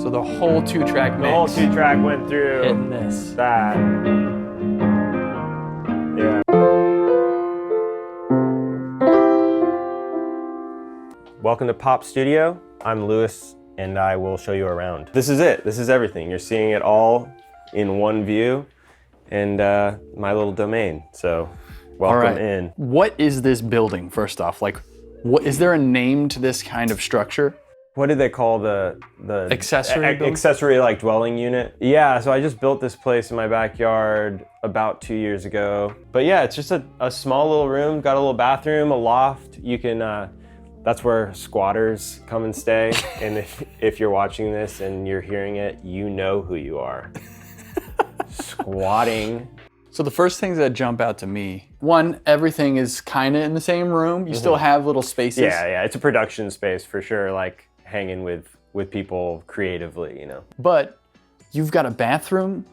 So the whole 2-track mix. The whole 2-track went through hitting this. that. Yeah. Welcome to Pop Studio. I'm Lewis, and I will show you around. This is it. This is everything. You're seeing it all in one view, and my little domain. So, welcome in. What is this building, first off? Like, what is there a name to this kind of structure? What did they call the accessory like dwelling unit? Yeah, so I just built this place in my backyard about 2 years ago. But yeah, it's just a small little room, got a little bathroom, a loft. You can, that's where squatters come and stay. And if you're watching this and you're hearing it, you know who you are. Squatting. So the first things that jump out to me, one, everything is kind of in the same room. You still have little spaces. Yeah, it's a production space for sure, like hanging with people creatively, you know. But you've got a bathroom,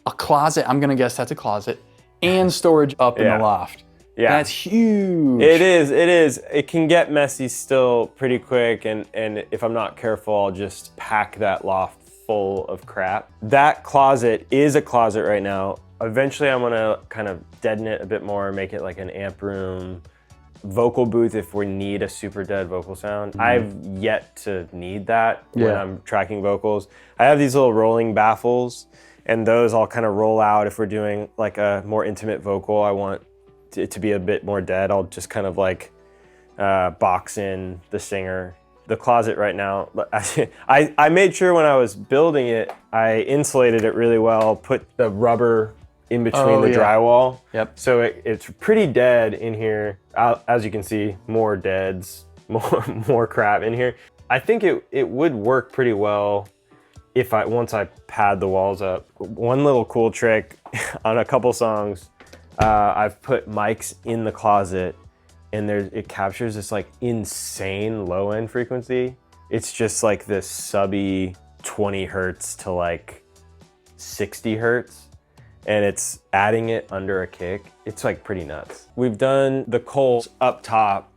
a closet, I'm gonna guess that's a closet, and storage up in the loft. Yeah. That's huge. It is. It can get messy still pretty quick, and if I'm not careful, I'll just pack that loft full of crap. That closet is a closet right now. Eventually I'm gonna kind of deaden it a bit more, make it like an amp room, vocal booth if we need a super dead vocal sound. I've yet to need that when I'm tracking vocals. I have these little rolling baffles, and those I'll kind of roll out if we're doing like a more intimate vocal. I want it to be a bit more dead. I'll just kind of like box in the singer. The closet right now, I made sure when I was building it, I insulated it really well, put the rubber in between the drywall. Yep. So it's pretty dead in here. As you can see, more deads, more crap in here. I think it would work pretty well if once I pad the walls up. One little cool trick on a couple songs, I've put mics in the closet, and it captures this like insane low end frequency. It's just like this subby 20 hertz to like 60 hertz. And it's adding it under a kick. It's like pretty nuts. We've done the coals up top,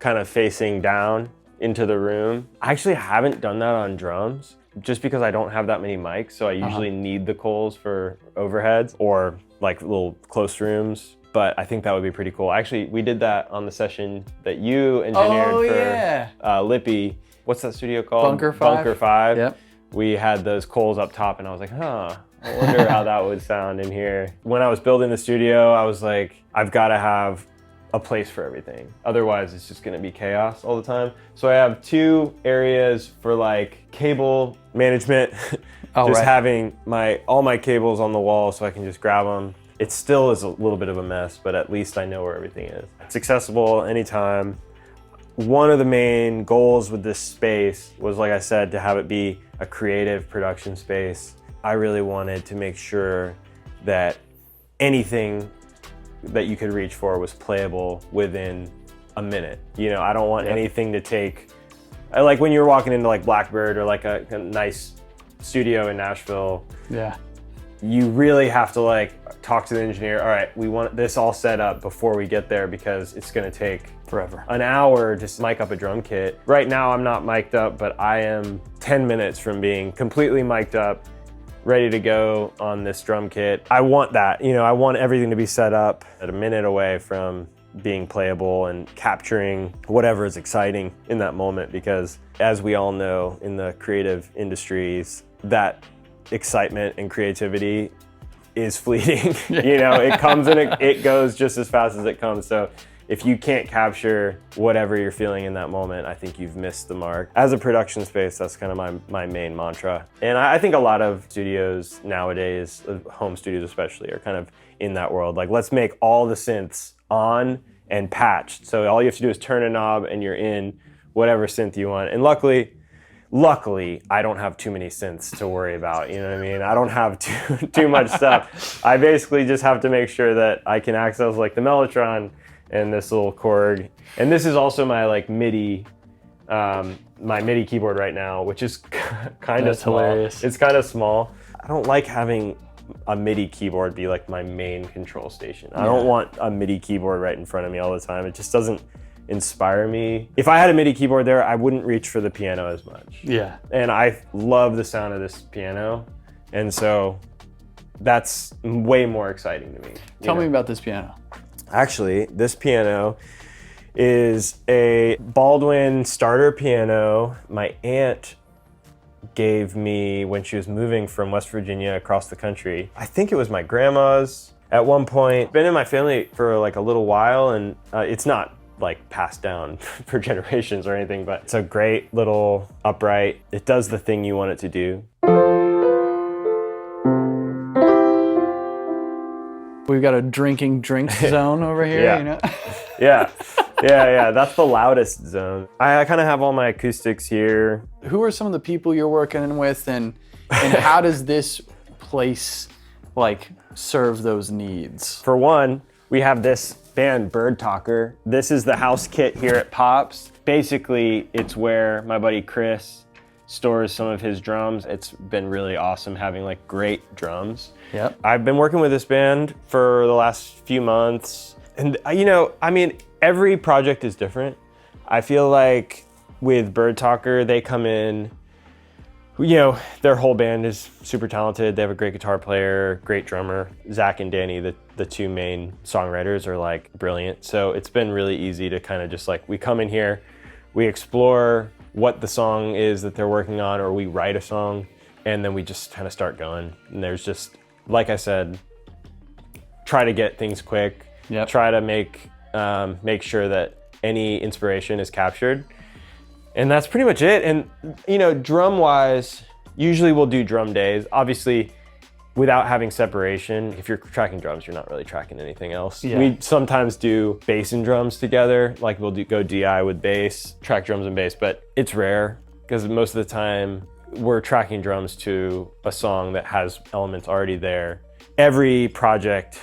kind of facing down into the room. I actually haven't done that on drums just because I don't have that many mics. So I usually need the coals for overheads or like little close rooms. But I think that would be pretty cool. Actually, we did that on the session that you engineered for Lippy. What's that studio called? Bunker 5. Bunker 5. Yep. We had those coals up top, and I was like, I wonder how that would sound in here. When I was building the studio, I was like, I've got to have a place for everything. Otherwise, it's just going to be chaos all the time. So I have 2 areas for like cable management, having all my cables on the wall so I can just grab them. It still is a little bit of a mess, but at least I know where everything is. It's accessible anytime. One of the main goals with this space was, like I said, to have it be a creative production space. I really wanted to make sure that anything that you could reach for was playable within a minute. You know, I don't want anything to take, like when you're walking into like Blackbird or like a nice studio in Nashville. Yeah. You really have to like talk to the engineer. All right, we want this all set up before we get there because it's gonna take forever. An hour to mic up a drum kit. Right now I'm not mic'd up, but I am 10 minutes from being completely mic'd up, ready to go on this drum kit. I want that, you know, I want everything to be set up at a minute away from being playable and capturing whatever is exciting in that moment, because as we all know in the creative industries, that excitement and creativity is fleeting. You know, it comes and it goes just as fast as it comes. So if you can't capture whatever you're feeling in that moment, I think you've missed the mark. As a production space, that's kind of my main mantra. And I think a lot of studios nowadays, home studios especially, are kind of in that world. Like, let's make all the synths on and patched. So all you have to do is turn a knob and you're in whatever synth you want. And luckily, I don't have too many synths to worry about, you know what I mean? I don't have too much stuff. I basically just have to make sure that I can access like the Mellotron and this little Korg. And this is also my like MIDI, my MIDI keyboard right now, which is kind of small. Hilarious. It's kind of small. I don't like having a MIDI keyboard be like my main control station. I don't want a MIDI keyboard right in front of me all the time. It just doesn't inspire me. If I had a MIDI keyboard there, I wouldn't reach for the piano as much. Yeah. And I love the sound of this piano. And so that's way more exciting to me. Tell me about this piano. Actually, this piano is a Baldwin starter piano my aunt gave me when she was moving from West Virginia across the country. I think it was my grandma's at one point. Been in my family for like a little while, and it's not like passed down for generations or anything, but it's a great little upright. It does the thing you want it to do. We've got a drinking drinks zone over here, Yeah. you know? Yeah, that's the loudest zone. I kind of have all my acoustics here. Who are some of the people you're working with, and how does this place like serve those needs? For one, we have this band, Bird Talker. This is the house kit here at Pops. Basically, it's where my buddy Chris stores some of his drums. It's been really awesome having like great drums. Yep. I've been working with this band for the last few months. And you know, I mean, every project is different. I feel like with Bird Talker, they come in, you know, their whole band is super talented. They have a great guitar player, great drummer. Zach and Danny, the two main songwriters, are like brilliant. So it's been really easy to kind of just like, we come in here, we explore what the song is that they're working on, or we write a song, and then we just kind of start going. And there's just, like I said, try to get things quick. Yep. Try to make sure that any inspiration is captured. And that's pretty much it. And, you know, drum wise, usually we'll do drum days. Obviously, without having separation, if you're tracking drums, you're not really tracking anything else. Yeah. We sometimes do bass and drums together. Like we'll go DI with bass, track drums and bass, but it's rare because most of the time we're tracking drums to a song that has elements already there. Every project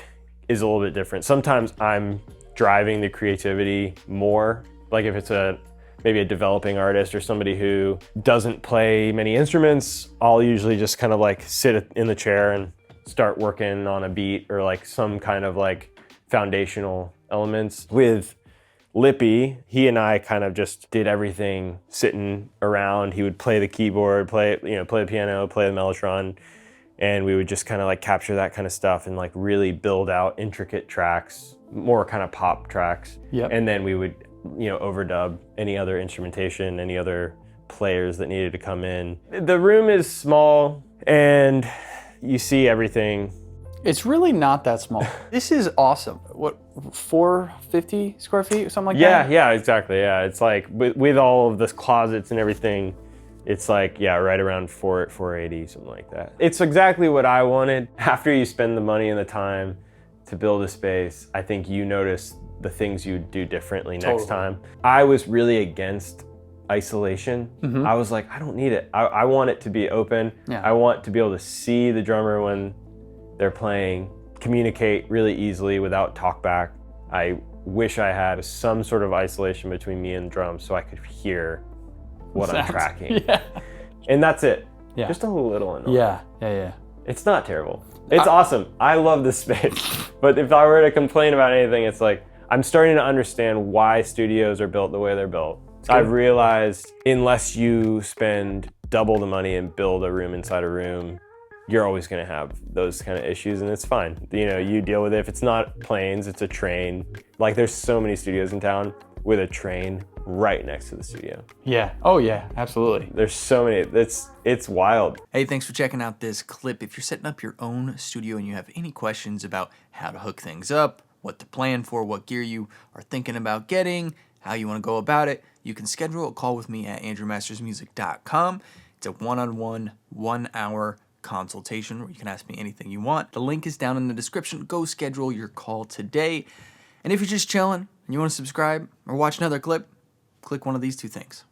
is a little bit different. Sometimes I'm driving the creativity more. Like if it's maybe a developing artist or somebody who doesn't play many instruments, I'll usually just kind of like sit in the chair and start working on a beat or like some kind of like foundational elements. With Lippy, he and I kind of just did everything sitting around. He would play the keyboard, play the piano, play the mellotron, and we would just kind of like capture that kind of stuff and like really build out intricate tracks, more kind of pop tracks. Yep. And then we would, you know, overdub any other instrumentation, any other players that needed to come in. The room is small and you see everything. It's really not that small. This is awesome. What, 450 square feet or something like that? Yeah, exactly. Yeah, it's like with all of the closets and everything, it's like, yeah, right around 480, something like that. It's exactly what I wanted. After you spend the money and the time to build a space, I think you notice the things you do differently next time. I was really against isolation. Mm-hmm. I was like, I don't need it. I want it to be open. Yeah. I want to be able to see the drummer when they're playing, communicate really easily without talkback. I wish I had some sort of isolation between me and drums so I could hear what I'm tracking. Yeah. And that's it. Yeah. Just a little annoying. Yeah. It's not terrible. It's awesome. I love this space. But if I were to complain about anything, it's like, I'm starting to understand why studios are built the way they're built. I've realized unless you spend double the money and build a room inside a room, you're always gonna have those kind of issues, and it's fine. You know, you deal with it. If it's not planes, it's a train. Like there's so many studios in town with a train right next to the studio. Yeah. Oh yeah, absolutely. There's so many, it's wild. Hey, thanks for checking out this clip. If you're setting up your own studio and you have any questions about how to hook things up, what to plan for, what gear you are thinking about getting, how you want to go about it, you can schedule a call with me at andrewmastersmusic.com. It's a one-on-one, 1 hour consultation where you can ask me anything you want. The link is down in the description. Go schedule your call today. And if you're just chilling and you want to subscribe or watch another clip, click one of these two things.